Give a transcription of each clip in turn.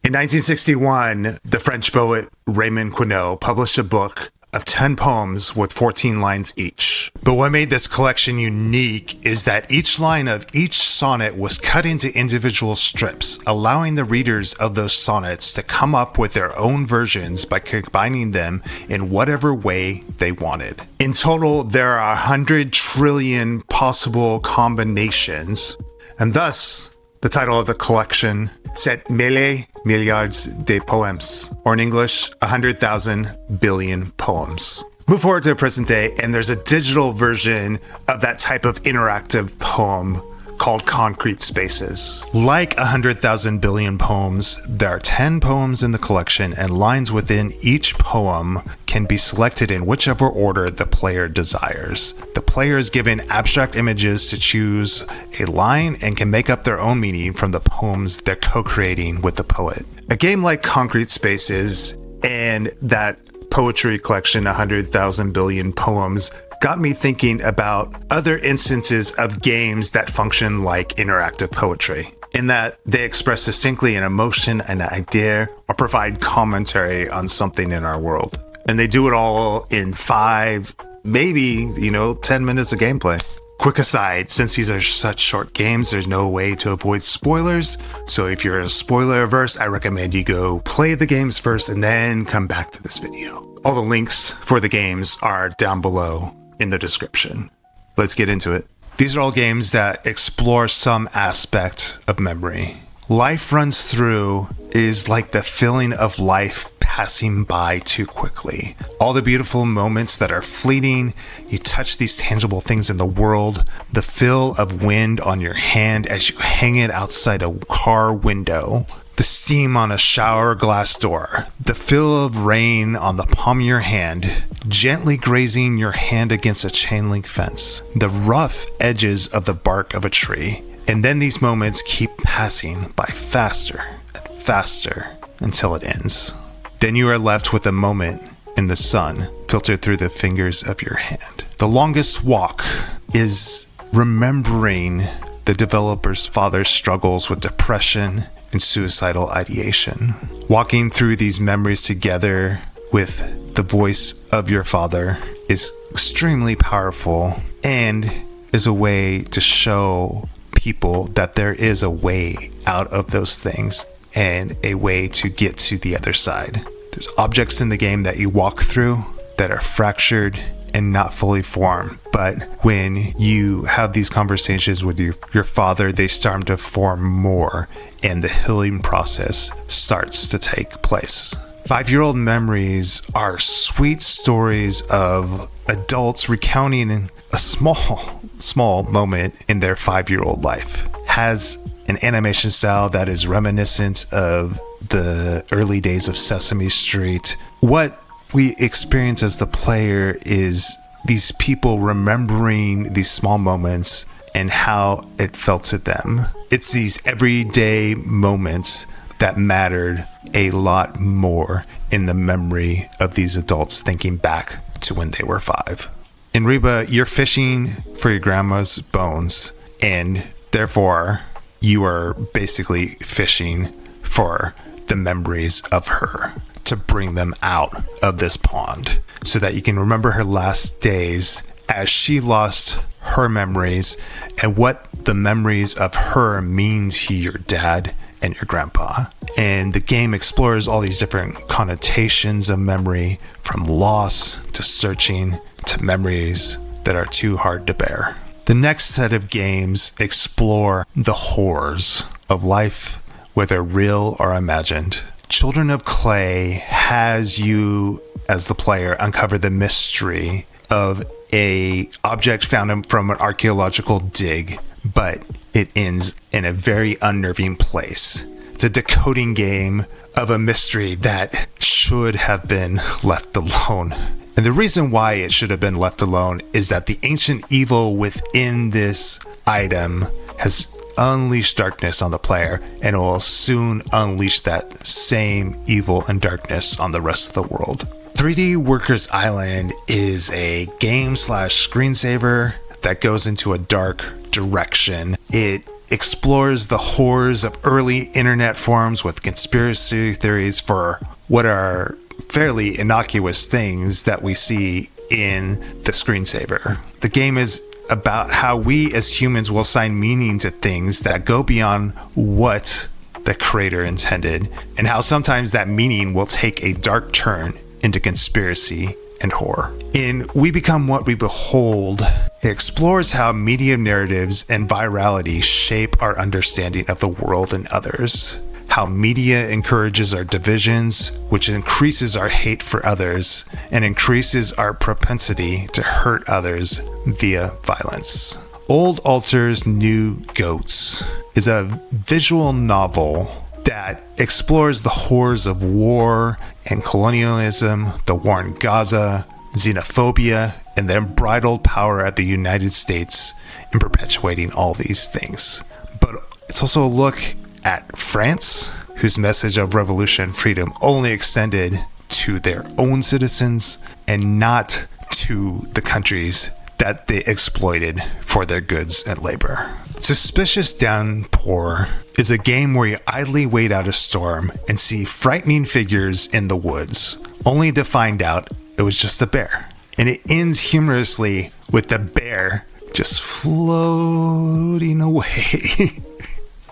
In 1961, the French poet Raymond Queneau published a book of 10 poems with 14 lines each. But what made this collection unique is that each line of each sonnet was cut into individual strips, allowing the readers of those sonnets to come up with their own versions by combining them in whatever way they wanted. In total, there are 100 trillion possible combinations, and thus the title of the collection, Sept mille milliards de poèmes, or in English, 100,000 billion poems. Move forward to the present day, and there's a digital version of that type of interactive poem called Concrete Spaces. Like 100,000 billion poems, there are 10 poems in the collection, and lines within each poem can be selected in whichever order the player desires. The player is given abstract images to choose a line and can make up their own meaning from the poems they're co-creating with the poet. A game like Concrete Spaces and that poetry collection, 100,000 billion poems, got me thinking about other instances of games that function like interactive poetry, in that they express succinctly an emotion, an idea, or provide commentary on something in our world. And they do it all in 5, maybe, 10 minutes of gameplay. Quick aside, since these are such short games, there's no way to avoid spoilers. So if you're spoiler averse, I recommend you go play the games first and then come back to this video. All the links for the games are down below in the description. Let's get into it. These are all games that explore some aspect of memory. Life Runs Through is like the feeling of life passing by too quickly. All the beautiful moments that are fleeting, you touch these tangible things in the world, the feel of wind on your hand as you hang it outside a car window, the steam on a shower glass door, the feel of rain on the palm of your hand, gently grazing your hand against a chain link fence, the rough edges of the bark of a tree. And then these moments keep passing by faster and faster until it ends. Then you are left with a moment in the sun filtered through the fingers of your hand. The longest walk is remembering the developer's father's struggles with depression and suicidal ideation. Walking through these memories together with the voice of your father is extremely powerful and is a way to show people that there is a way out of those things and a way to get to the other side. There's objects in the game that you walk through that are fractured and not fully formed, but when you have these conversations with your father, they start to form more and the healing process starts to take place. 5-year-old memories are sweet stories of adults recounting a small moment in their 5-year-old life. Has an animation style that is reminiscent of the early days of Sesame Street. What we experience as the player is these people remembering these small moments and how it felt to them. It's these everyday moments that mattered a lot more in the memory of these adults thinking back to when they were 5. In Reba, you're fishing for your grandma's bones, and therefore you are basically fishing for the memories of her to bring them out of this pond so that you can remember her last days as she lost her memories and what the memories of her mean to your dad and your grandpa. And the game explores all these different connotations of memory, from loss to searching to memories that are too hard to bear. The next set of games explore the horrors of life, whether real or imagined. Children of Clay has you, as the player, uncover the mystery of a object found from an archaeological dig, but it ends in a very unnerving place. It's a decoding game of a mystery that should have been left alone. And the reason why it should have been left alone is that the ancient evil within this item has unleashed darkness on the player, and it will soon unleash that same evil and darkness on the rest of the world. 3D Workers Island is a game/screensaver that goes into a dark direction. It explores the horrors of early internet forums with conspiracy theories for what are fairly innocuous things that we see in the screensaver. The game is about how we as humans will assign meaning to things that go beyond what the creator intended, and how sometimes that meaning will take a dark turn into conspiracy and horror. In We Become What We Behold, it explores how media narratives and virality shape our understanding of the world and others, how media encourages our divisions, which increases our hate for others and increases our propensity to hurt others via violence. Old Altars, New Goats is a visual novel that explores the horrors of war and colonialism, the war in Gaza, xenophobia, and the unbridled power of the United States in perpetuating all these things. But it's also a look at France, whose message of revolution and freedom only extended to their own citizens and not to the countries that they exploited for their goods and labor. Suspicious Downpour is a game where you idly wait out a storm and see frightening figures in the woods, only to find out it was just a bear. And it ends humorously with the bear just floating away.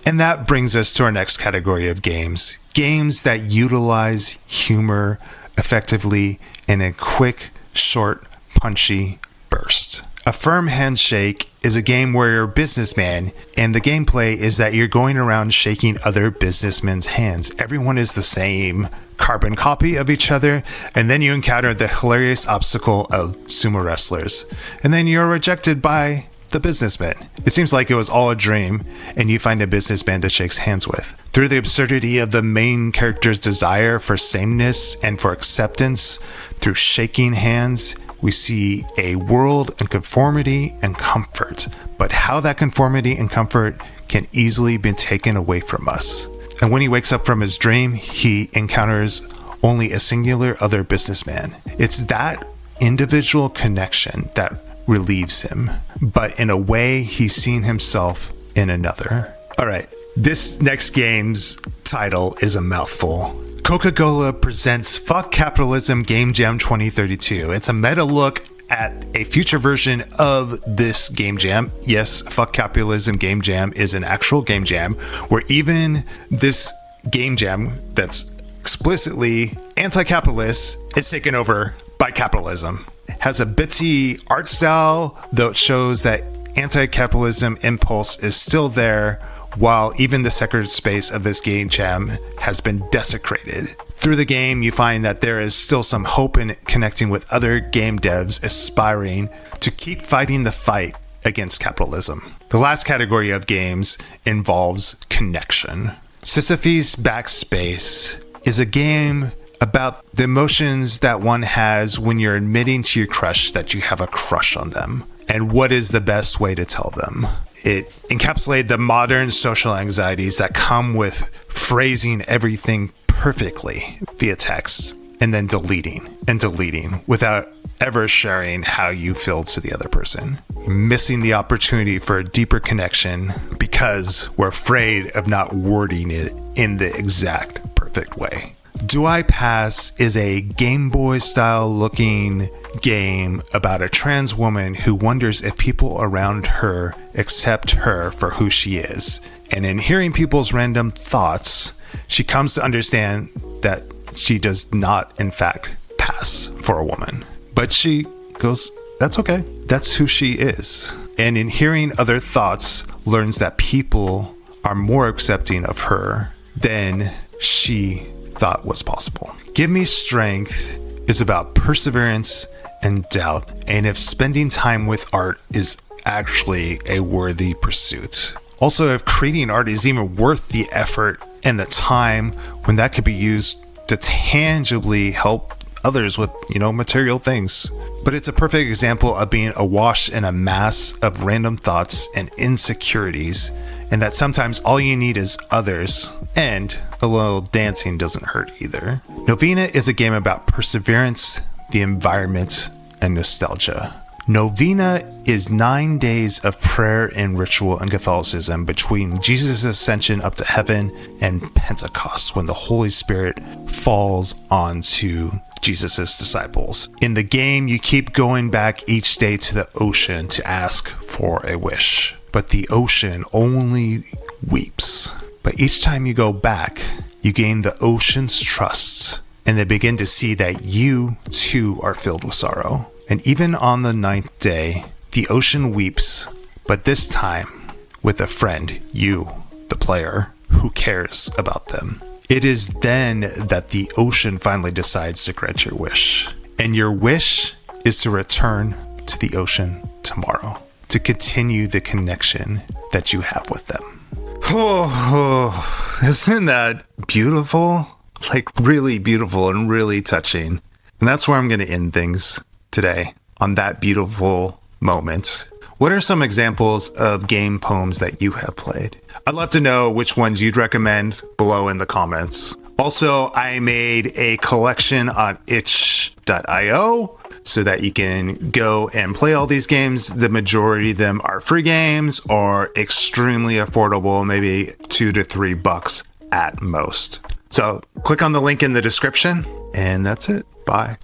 And that brings us to our next category of games. Games that utilize humor effectively in a quick, short, punchy burst. A Firm Handshake is a game where you're a businessman, and the gameplay is that you're going around shaking other businessmen's hands. Everyone is the same carbon copy of each other, and then you encounter the hilarious obstacle of sumo wrestlers. And then you're rejected by the businessman. It seems like it was all a dream, and you find a businessman that shakes hands with. Through the absurdity of the main character's desire for sameness and for acceptance, through shaking hands, we see a world in conformity and comfort, but how that conformity and comfort can easily be taken away from us. And when he wakes up from his dream, he encounters only a singular other businessman. It's that individual connection that relieves him, but in a way he's seen himself in another. All right, this next game's title is a mouthful. Coca-Cola presents Fuck Capitalism Game Jam 2032. It's a meta look at a future version of this game jam. Yes, Fuck Capitalism Game Jam is an actual game jam where even this game jam that's explicitly anti-capitalist is taken over by capitalism. It has a bitsy art style, though it shows that anti-capitalism impulse is still there, while even the sacred space of this game jam has been desecrated. Through the game, you find that there is still some hope in connecting with other game devs aspiring to keep fighting the fight against capitalism. The last category of games involves connection. Sisyphe's Backspace is a game about the emotions that one has when you're admitting to your crush that you have a crush on them, and what is the best way to tell them. It encapsulated the modern social anxieties that come with phrasing everything perfectly via text and then deleting without ever sharing how you feel to the other person. Missing the opportunity for a deeper connection because we're afraid of not wording it in the exact perfect way. Do I Pass is a Game Boy style looking game about a trans woman who wonders if people around her accept her for who she is. And in hearing people's random thoughts, she comes to understand that she does not, in fact, pass for a woman. But she goes, that's okay. That's who she is. And in hearing other thoughts, learns that people are more accepting of her than she thought was possible. Give Me Strength is about perseverance and doubt, and if spending time with art is actually a worthy pursuit. Also, if creating art is even worth the effort and the time when that could be used to tangibly help others with, material things. But it's a perfect example of being awash in a mass of random thoughts and insecurities, and that sometimes all you need is others, and a little dancing doesn't hurt either. Novena is a game about perseverance, the environment, and nostalgia. Novena is 9 days of prayer and ritual in Catholicism between Jesus' ascension up to heaven and Pentecost, when the Holy Spirit falls onto Jesus' disciples. In the game, you keep going back each day to the ocean to ask for a wish, but the ocean only weeps. But each time you go back, you gain the ocean's trust, and they begin to see that you too are filled with sorrow. And even on the 9th day, the ocean weeps, but this time with a friend, you, the player, who cares about them. It is then that the ocean finally decides to grant your wish. And your wish is to return to the ocean tomorrow, to continue the connection that you have with them. Oh, isn't that beautiful? Like really beautiful and really touching. And that's where I'm going to end things today, on that beautiful moment. What are some examples of game poems that you have played? I'd love to know which ones you'd recommend below in the comments. Also, I made a collection on itch.io so that you can go and play all these games. The majority of them are free games or extremely affordable, maybe $2 to $3 at most. So click on the link in the description, and that's it. Bye.